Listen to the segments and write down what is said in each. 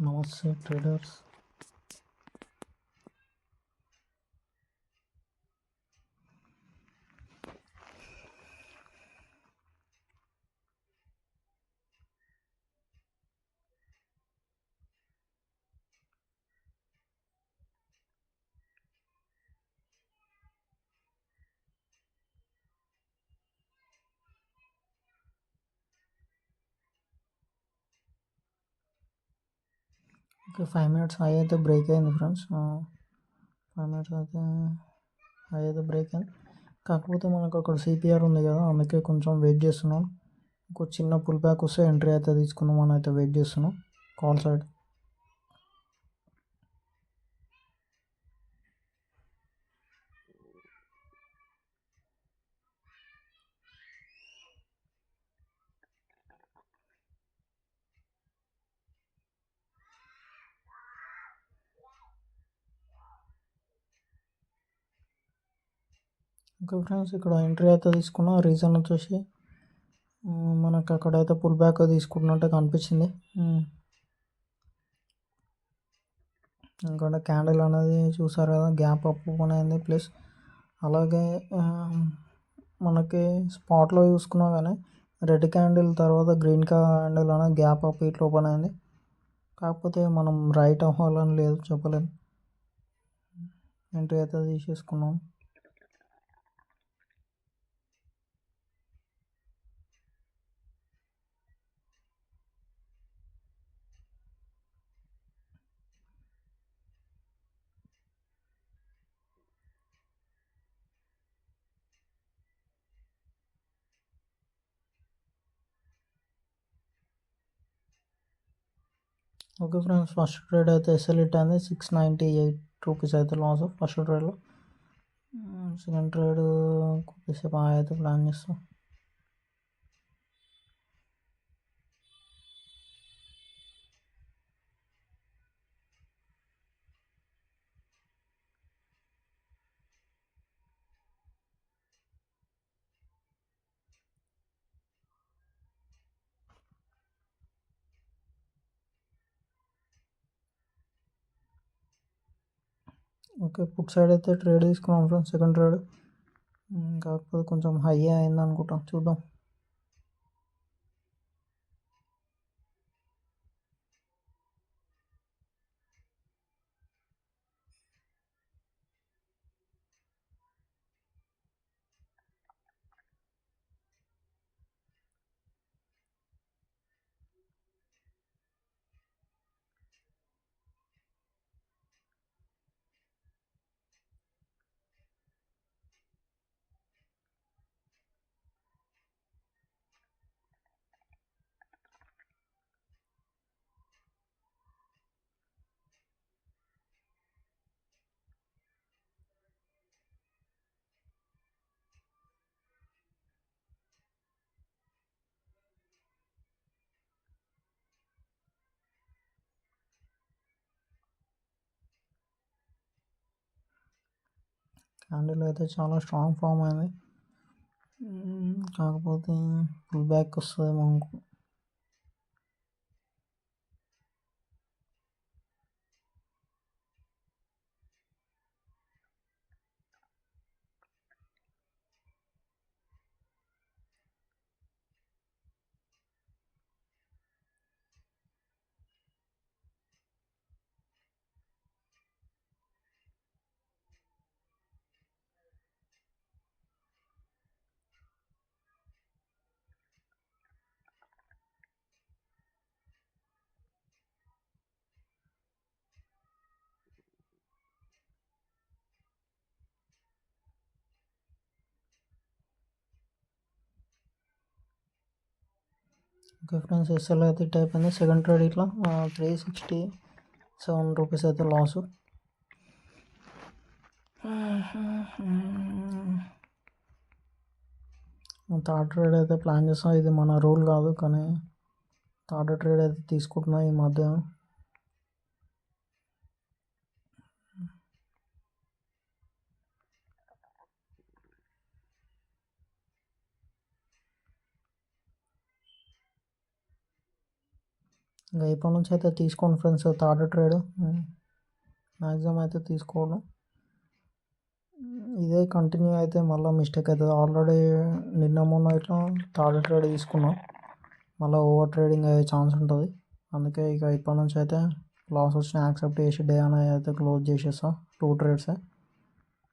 నమస్తే traders. Okay, 5 minutes high అయితే break అయింది ఫ్రెండ్స్. 5 minutes అయితే హై అయితే బ్రేక్ అయింది. కాకపోతే మనకు అక్కడ సిపిఆర్ ఉంది కదా, అందుకే కొంచెం వెయిట్ చేస్తున్నాం. ఒక చిన్న పుల్ బ్యాక్ వస్తే ఎంట్రీ అయితే తీసుకుందాం అని అయితే వెయిట్ చేస్తున్నాం కాల్ సైడ్. ఓకే ఫ్రెండ్స్, ఇక్కడ ఎంట్రీ అయితే తీసుకున్నా. రీజన్ వచ్చేసి మనకు అక్కడైతే పుల్ బ్యాక్ తీసుకుంటున్నట్టు కనిపించింది. ఎందుకంటే క్యాండిల్ అనేది చూసారు కదా, గ్యాప్ అప్ ఓపెన్ అయింది. ప్లస్ అలాగే మనకి స్పాట్లో చూసుకున్నా కానీ రెడ్ క్యాండిల్ తర్వాత గ్రీన్ క్యాండిల్ అనేది గ్యాప్ అప్ ఇట్లా ఓపెన్ అయింది. కాకపోతే మనం రైట్ అవ్వాలని లేదు, చెప్పలేము. ఎంట్రీ అయితే తీసేసుకున్నాం. ఓకే ఫ్రెండ్స్, ఫస్ట్ ట్రేడ్ అయితే ఎస్ఎల్ హిట్ అయింది. 698 రూపీస్ అయితే లాస్ ఫస్ట్ ట్రేడ్లో. సెకండ్ ట్రేడ్ కొద్దిసేపు అయితే ప్లాన్ చేస్తాం. ఓకే, పుట్ సైడ్ అయితే ట్రేడ్ తీసుకున్నాం ఫ్రెండ్స్. సెకండ్ ట్రేడ్ కాకపోతే కొంచెం హై అయింది అనుకుంటాం, చూద్దాం. క్యాండిల్ అయితే చాలా స్ట్రాంగ్ ఫామ్ అయింది. కాకపోతే పుల్ బ్యాక్ వస్తుందేమో అనుకో. ఓకే ఫ్రెండ్స్, ఎస్ఎల్ అయితే హిట్ అయిపోయింది. సెకండ్ ట్రేడ్ ఇట్లా 367 రూపీస్ అయితే లాసు. థర్డ్ ట్రేడ్ అయితే ప్లాన్ చేస్తాం. ఇది మన రూల్ కాదు, కానీ థర్డ్ ట్రేడ్ అయితే తీసుకుంటున్నా ఈ మధ్య. ఇంకా ఇప్పటి నుంచి అయితే తీసుకోండి ఫ్రెండ్స్ థర్డ్ ట్రేడ్ మ్యాక్సిమం అయితే తీసుకోవడం. ఇదే కంటిన్యూ అయితే మళ్ళీ మిస్టేక్ అవుతుంది. ఆల్రెడీ నిన్న మొన్న ఇట్లా థర్డ్ ట్రేడ్ తీసుకున్నాం, మళ్ళీ ఓవర్ ట్రేడింగ్ అయ్యే ఛాన్స్ ఉంటుంది. అందుకే ఇక ఇప్పటి నుంచి అయితే లాస్ వచ్చిన యాక్సెప్ట్ చేసి డే అనేది అయితే క్లోజ్ చేసేస్తా. 2 ట్రేడ్సే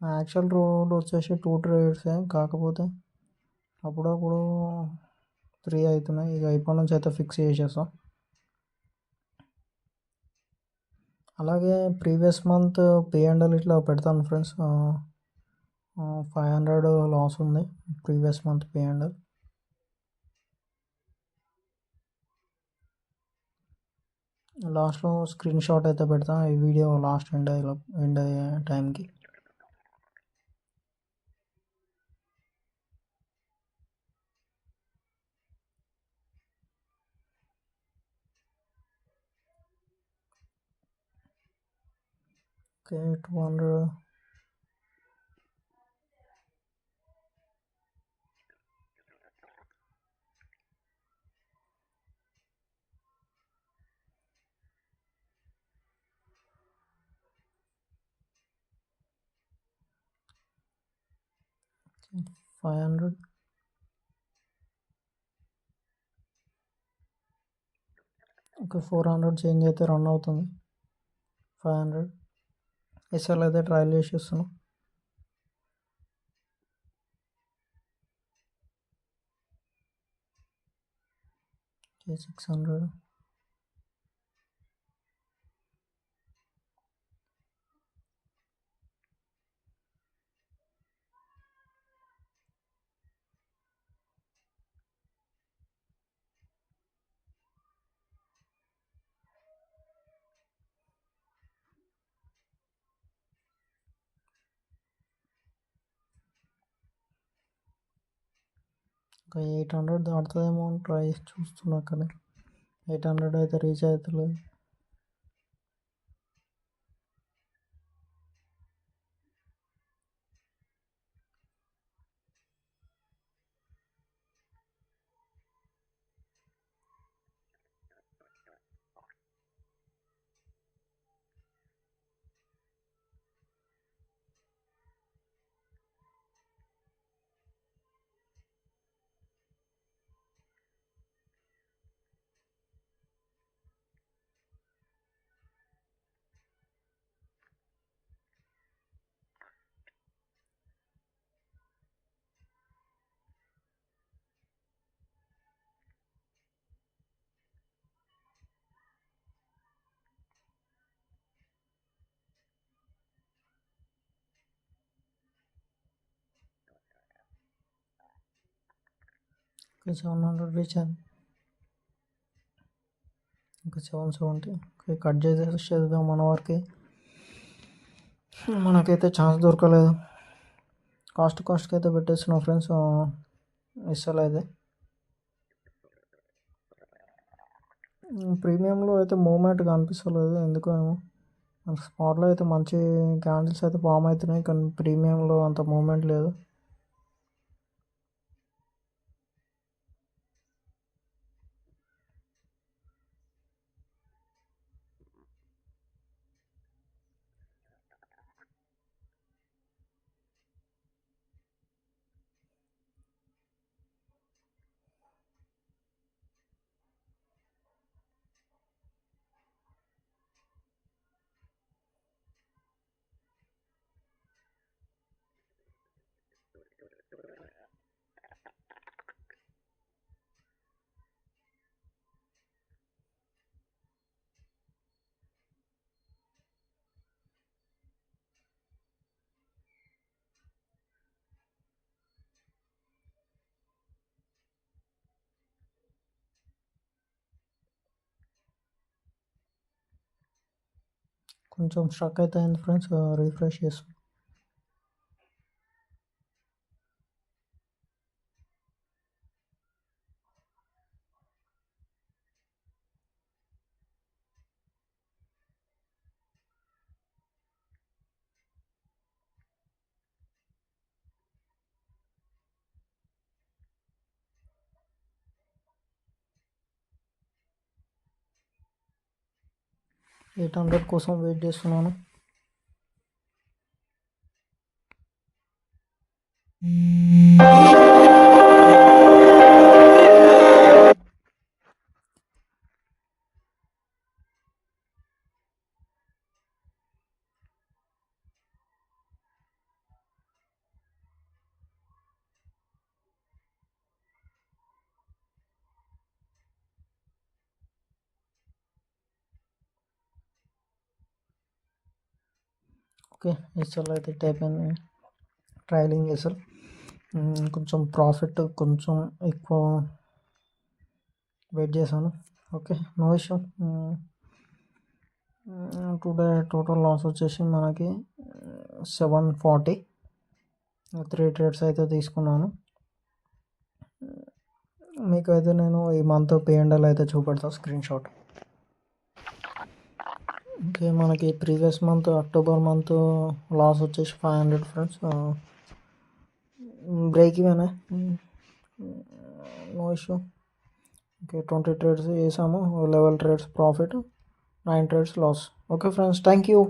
యాక్చువల్ రూల్ వచ్చేసి 2 ట్రేడ్సే, కాకపోతే అప్పుడప్పుడు 3 అవుతున్నాయి. ఇక ఇప్పటి నుంచి అయితే ఫిక్స్ చేసేస్తా. అలాగే ప్రీవియస్ మంత్ P&L ఇట్లా పెడతాను ఫ్రెండ్స్. 500 లాస్ ఉంది ప్రీవియస్ మంత్ P&L. లాస్ట్లో స్క్రీన్ షాట్ అయితే పెడతాను ఈ వీడియో లాస్ట్ ఎండ్ అయ్యే టైంకి. ఓకే 200 500 ఓకే 400 చేంజ్ అయితే రన్ అవుతుంది. 500 ఎస్ఎల్ అయితే ట్రయల్ చేసేస్తున్నాం. 600 ఇంకా 800 దాటుతుందేమో అని ట్రై చూస్తున్నా, కానీ 800 అయితే రీచ్ అవుతలేదు. ఓకే 700 రీచ్ అయింది. ఇంకా 770. ఓకే కట్ చేసేసేద్దాం మన వరకు. మనకైతే ఛాన్స్ దొరకలేదు. కాస్ట్కి అయితే పెట్టేస్తున్నాం ఫ్రెండ్స్. ఎస్ఎల్ అయితే ప్రీమియంలో అయితే మూమెంట్ కనిపిస్తలేదు ఎందుకో ఏమో. స్పాట్లో అయితే మంచి క్యాండిల్స్ అయితే ఫామ్ అవుతున్నాయి, కానీ ప్రీమియంలో అంత మూమెంట్ లేదు. కొంచెం స్ట్రక్ అయితే అయింది ఫ్రెండ్స్, రిఫ్రెష్ చేస్తాం. 800 కోసం వెయిట్ చేస్తున్నాను. ఓకే, ఎస్ఎల్ అయితే టైప్ అయింది. ట్రయలింగ్ ఎస్ఎల్ కొంచెం ప్రాఫిట్ కొంచెం ఎక్కువ వెయిట్ చేశాను. Okay, no issue. Today total loss వచ్చేసి మనకి 740. 3 ట్రేడ్స్ అయితే తీసుకున్నాను. మీకు అయితే నేను ఈ మంత్ P&L అయితే చూపెడతాను స్క్రీన్ షాట్. ఓకే, మనకి previous month October month loss వచ్చేసి 500 friends. Break even, no issue. Okay, 20 trades చేసాము. 11 trades profit, 9 trades loss. Okay friends, thank you.